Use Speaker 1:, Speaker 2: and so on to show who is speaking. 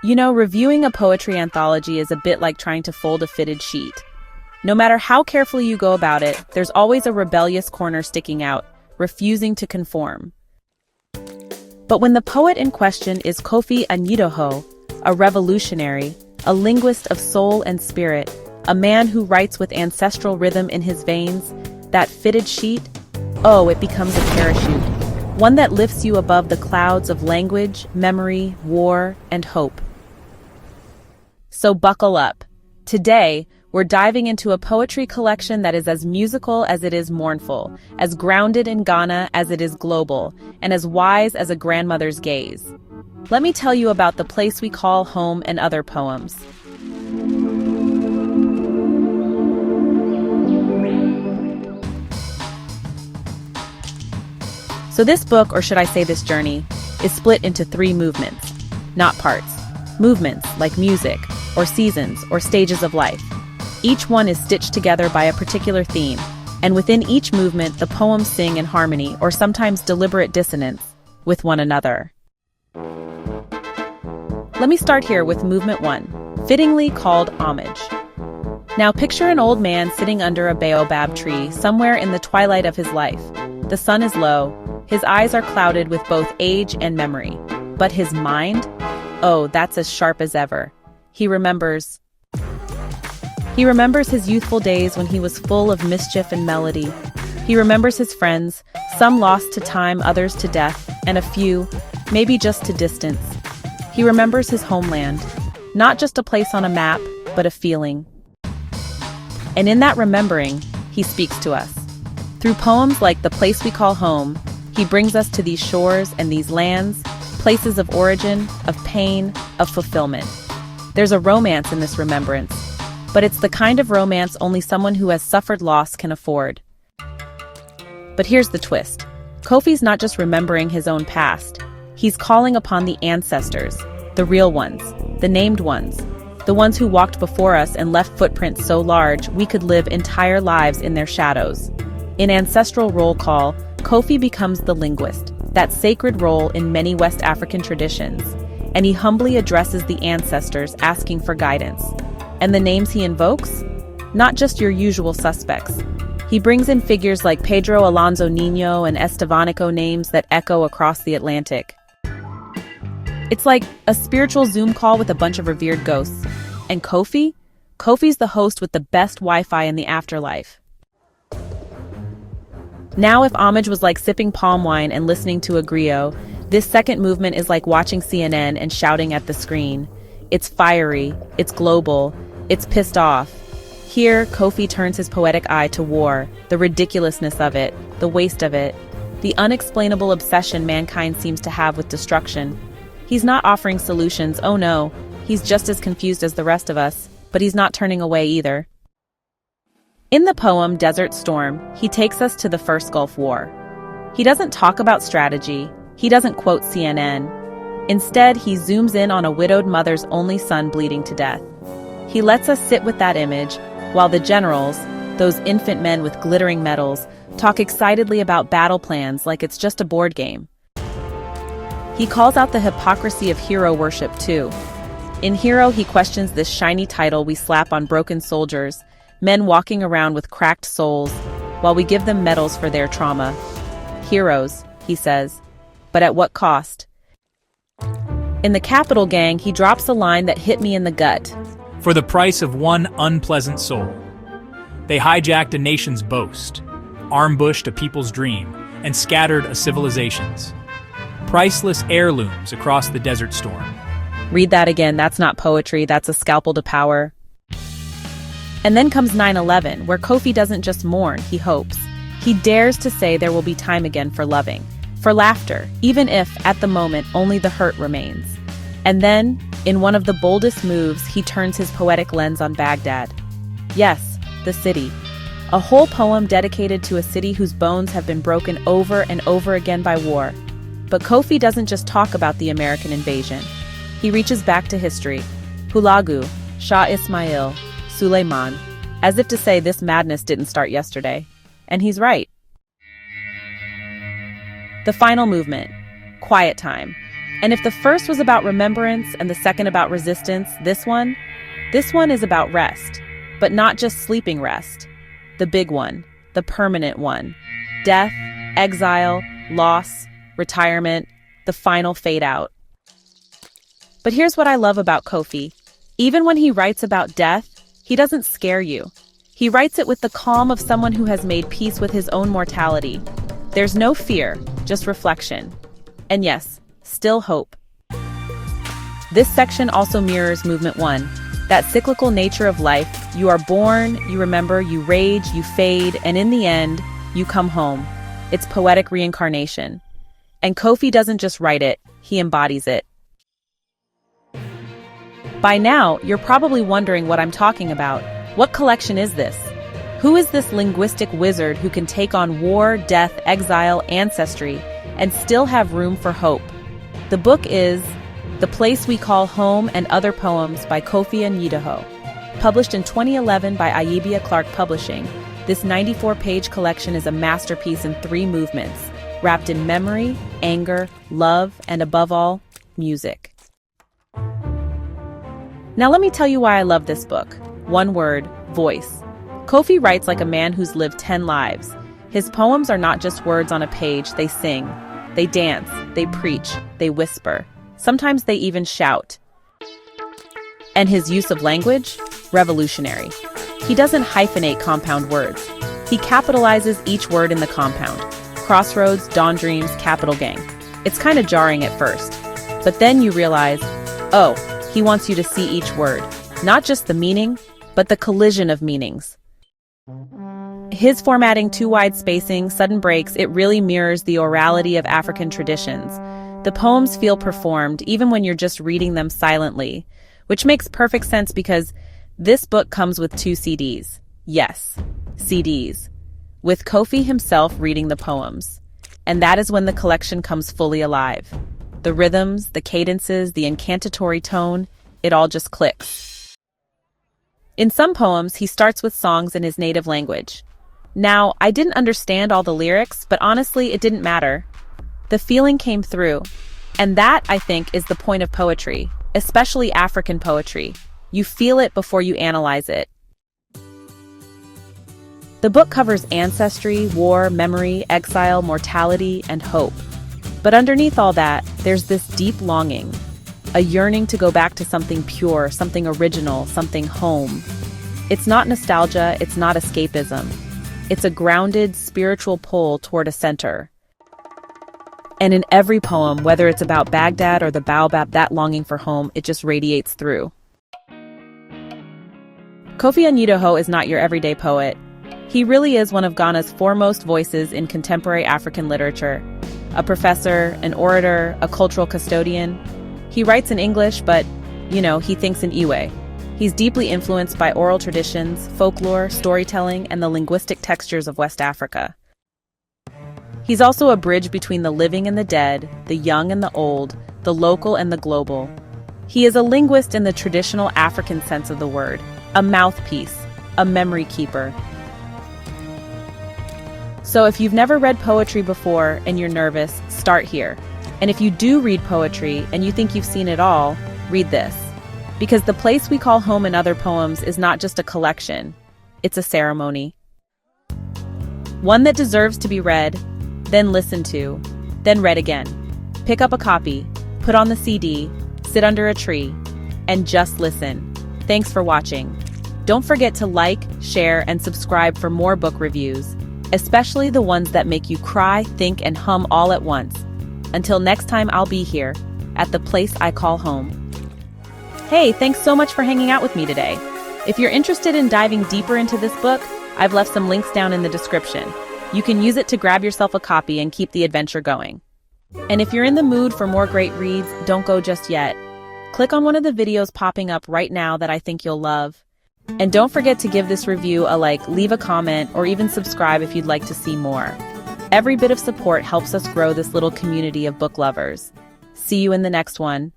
Speaker 1: You know, reviewing a poetry anthology is a bit like trying to fold a fitted sheet. No matter how carefully you go about it, there's always a rebellious corner sticking out, refusing to conform. But when the poet in question is Kofi Anyidoho, a revolutionary, a linguist of soul and spirit, a man who writes with ancestral rhythm in his veins, that fitted sheet, oh, it becomes a parachute, one that lifts you above the clouds of language, memory, war, and hope. So buckle up. Today, we're diving into a poetry collection that is as musical as it is mournful, as grounded in Ghana as it is global, and as wise as a grandmother's gaze. Let me tell you about The Place We Call Home and other poems. So this book, or should I say this journey, is split into 3 movements, not parts. Movements like music, or seasons, or stages of life. Each one is stitched together by a particular theme, and within each movement the poems sing in harmony, or sometimes deliberate dissonance, with one another. Let me start here with movement 1, fittingly called Homage. Now picture an old man sitting under a baobab tree somewhere in the twilight of his life. The sun is low, his eyes are clouded with both age and memory. But his mind? Oh, that's as sharp as ever. He remembers his youthful days when he was full of mischief and melody. He remembers his friends, some lost to time, others to death, and a few, maybe just to distance. He remembers his homeland, not just a place on a map, but a feeling. And in that remembering, he speaks to us. Through poems like The Place We Call Home, he brings us to these shores and these lands, places of origin, of pain, of fulfillment. There's a romance in this remembrance, but it's the kind of romance only someone who has suffered loss can afford. But here's the twist. Kofi's not just remembering his own past. He's calling upon the ancestors, the real ones, the named ones, the ones who walked before us and left footprints so large we could live entire lives in their shadows. In ancestral roll call, Kofi becomes the linguist, that sacred role in many West African traditions, and he humbly addresses the ancestors asking for guidance. And the names he invokes? Not just your usual suspects. He brings in figures like Pedro Alonso Nino and Estevanico, names that echo across the Atlantic. It's like a spiritual Zoom call with a bunch of revered ghosts. And Kofi? Kofi's the host with the best Wi-Fi in the afterlife. Now if Homage was like sipping palm wine and listening to a griot, this second movement is like watching CNN and shouting at the screen. It's fiery, it's global, it's pissed off. Here, Kofi turns his poetic eye to war, the ridiculousness of it, the waste of it, the unexplainable obsession mankind seems to have with destruction. He's not offering solutions, oh no, he's just as confused as the rest of us, but he's not turning away either. In the poem Desert Storm, he takes us to the First Gulf War. He doesn't talk about strategy, he doesn't quote CNN. Instead, he zooms in on a widowed mother's only son bleeding to death. He lets us sit with that image, while the generals, those infant men with glittering medals, talk excitedly about battle plans like it's just a board game. He calls out the hypocrisy of hero worship too. In Hero, he questions this shiny title we slap on broken soldiers, men walking around with cracked souls, while we give them medals for their trauma. Heroes, he says, but at what cost? In The Capital Gang, he drops a line that hit me in the gut.
Speaker 2: For the price of one unpleasant soul. They hijacked a nation's boast, ambushed a people's dream, and scattered a civilization's. Priceless heirlooms across the desert storm.
Speaker 1: Read that again, that's not poetry, that's a scalpel to power. And then comes 9/11, where Kofi doesn't just mourn, he hopes. He dares to say there will be time again for loving, for laughter, even if, at the moment, only the hurt remains. And then, in one of the boldest moves, he turns his poetic lens on Baghdad. Yes, the city. A whole poem dedicated to a city whose bones have been broken over and over again by war. But Kofi doesn't just talk about the American invasion. He reaches back to history. Hulagu, Shah Ismail, Suleiman, as if to say this madness didn't start yesterday. And he's right. The final movement, QuietTime. And if the first was about remembrance and the second about resistance, this one is about rest, but not just sleeping rest. The big one, the permanent one. Death, exile, loss, retirement, the final fade out. But here's what I love about Kofi. Even when he writes about death, he doesn't scare you. He writes it with the calm of someone who has made peace with his own mortality. There's no fear, just reflection. And yes, still hope. This section also mirrors movement 1, that cyclical nature of life. You are born, you remember, you rage, you fade, and in the end, you come home. It's poetic reincarnation. And Kofi doesn't just write it, he embodies it. By now, you're probably wondering what I'm talking about. What collection is this? Who is this linguistic wizard who can take on war, death, exile, ancestry, and still have room for hope? The book is The Place We Call Home and Other Poems by Kofi Anyidoho. Published in 2011 by Ayebia Clark Publishing, this 94-page collection is a masterpiece in 3 movements, wrapped in memory, anger, love, and above all, music. Now let me tell you why I love this book. One word, voice. Kofi writes like a man who's lived 10 lives. His poems are not just words on a page, they sing. They dance, they preach, they whisper. Sometimes they even shout. And his use of language? Revolutionary. He doesn't hyphenate compound words. He capitalizes each word in the compound. Crossroads, Dawn Dreams, Capital Gang. It's kind of jarring at first. But then you realize, oh, he wants you to see each word. Not just the meaning, but the collision of meanings. His formatting, too wide spacing, sudden breaks, it really mirrors the orality of African traditions. The poems feel performed, even when you're just reading them silently, which makes perfect sense because this book comes with 2 CDs. Yes, CDs. With Kofi himself reading the poems. And that is when the collection comes fully alive. The rhythms, the cadences, the incantatory tone, it all just clicks. In some poems, he starts with songs in his native language. Now, I didn't understand all the lyrics, but honestly, it didn't matter. The feeling came through. And that, I think, is the point of poetry, especially African poetry. You feel it before you analyze it. The book covers ancestry, war, memory, exile, mortality, and hope. But underneath all that, there's this deep longing, a yearning to go back to something pure, something original, something home. It's not nostalgia, it's not escapism. It's a grounded, spiritual pull toward a center. And in every poem, whether it's about Baghdad or the baobab, that longing for home, it just radiates through. Kofi Anyidoho is not your everyday poet. He really is one of Ghana's foremost voices in contemporary African literature. A professor, an orator, a cultural custodian. He writes in English, but, he thinks in Iwe. He's deeply influenced by oral traditions, folklore, storytelling, and the linguistic textures of West Africa. He's also a bridge between the living and the dead, the young and the old, the local and the global. He is a linguist in the traditional African sense of the word, a mouthpiece, a memory keeper. So if you've never read poetry before and you're nervous, start here. And if you do read poetry and you think you've seen it all, read this. Because The Place We Call Home and Other Poems is not just a collection, it's a ceremony. One that deserves to be read, then listened to, then read again. Pick up a copy, put on the CD, sit under a tree, and just listen. Thanks for watching. Don't forget to like, share, and subscribe for more book reviews, especially the ones that make you cry, think, and hum all at once. Until next time, I'll be here, at the place I call home. Hey, thanks so much for hanging out with me today. If you're interested in diving deeper into this book, I've left some links down in the description. You can use it to grab yourself a copy and keep the adventure going. And if you're in the mood for more great reads, don't go just yet. Click on one of the videos popping up right now that I think you'll love. And don't forget to give this review a like, leave a comment, or even subscribe if you'd like to see more. Every bit of support helps us grow this little community of book lovers. See you in the next one.